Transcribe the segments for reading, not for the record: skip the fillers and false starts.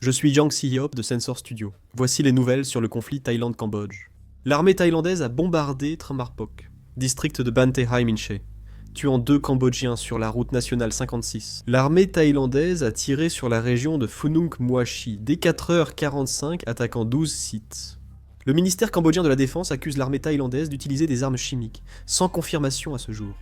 Je suis Jang Si-hyop de Sensor Studio. Voici les nouvelles sur le conflit Thaïlande-Cambodge. L'armée thaïlandaise a bombardé Tramarpok, district de Ban Thai Minche, tuant 2 Cambodgiens sur la route nationale 56. L'armée thaïlandaise a tiré sur la région de Phunung Muashi dès 4h45, attaquant 12 sites. Le ministère cambodgien de la Défense accuse l'armée thaïlandaise d'utiliser des armes chimiques, sans confirmation à ce jour.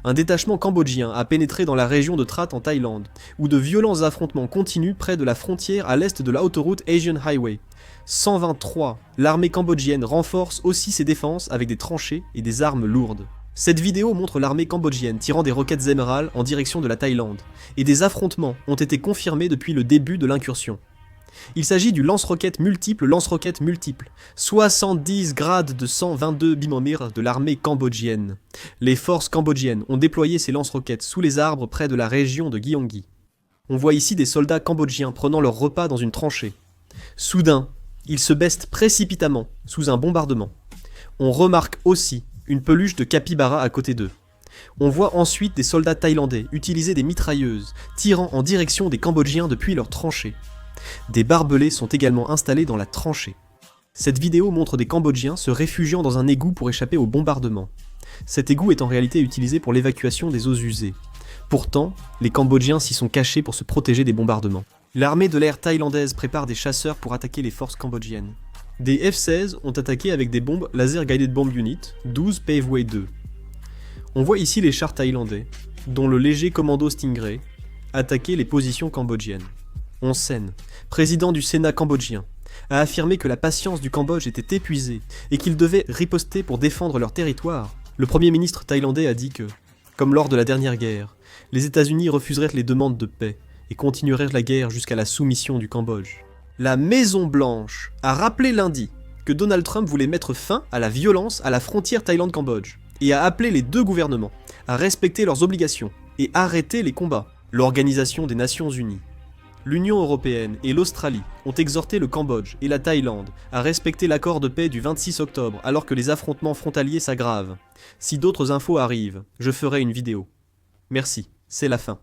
Un détachement cambodgien a pénétré dans la région de Trat en Thaïlande, où de violents affrontements continuent près de la frontière à l'est de la autoroute Asian Highway. 123. L'armée cambodgienne renforce aussi ses défenses avec des tranchées et des armes lourdes. Cette vidéo montre l'armée cambodgienne tirant des roquettes Zemaral en direction de la Thaïlande, et des affrontements ont été confirmés depuis le début de l'incursion. Il s'agit du lance-roquettes multiple, 70 grades de 122 bimomir de l'armée cambodgienne. Les forces cambodgiennes ont déployé ces lance-roquettes sous les arbres près de la région de Gyeonggi. On voit ici des soldats cambodgiens prenant leur repas dans une tranchée. Soudain, ils se baissent précipitamment sous un bombardement. On remarque aussi une peluche de capybara à côté d'eux. On voit ensuite des soldats thaïlandais utiliser des mitrailleuses, tirant en direction des Cambodgiens depuis leur tranchée. Des barbelés sont également installés dans la tranchée. Cette vidéo montre des Cambodgiens se réfugiant dans un égout pour échapper au bombardement. Cet égout est en réalité utilisé pour l'évacuation des eaux usées. Pourtant, les Cambodgiens s'y sont cachés pour se protéger des bombardements. L'armée de l'air thaïlandaise prépare des chasseurs pour attaquer les forces cambodgiennes. Des F-16 ont attaqué avec des bombes Laser Guided Bomb Unit 12 Paveway 2. On voit ici les chars thaïlandais, dont le léger commando Stingray, attaquer les positions cambodgiennes. Hun Sen, président du Sénat cambodgien, a affirmé que la patience du Cambodge était épuisée et qu'ils devaient riposter pour défendre leur territoire. Le premier ministre thaïlandais a dit que, comme lors de la dernière guerre, les États-Unis refuseraient les demandes de paix et continueraient la guerre jusqu'à la soumission du Cambodge. La Maison-Blanche a rappelé lundi que Donald Trump voulait mettre fin à la violence à la frontière Thaïlande-Cambodge et a appelé les deux gouvernements à respecter leurs obligations et arrêter les combats. L'Organisation des Nations Unies, l'Union européenne et l'Australie ont exhorté le Cambodge et la Thaïlande à respecter l'accord de paix du 26 octobre alors que les affrontements frontaliers s'aggravent. Si d'autres infos arrivent, je ferai une vidéo. Merci, c'est la fin.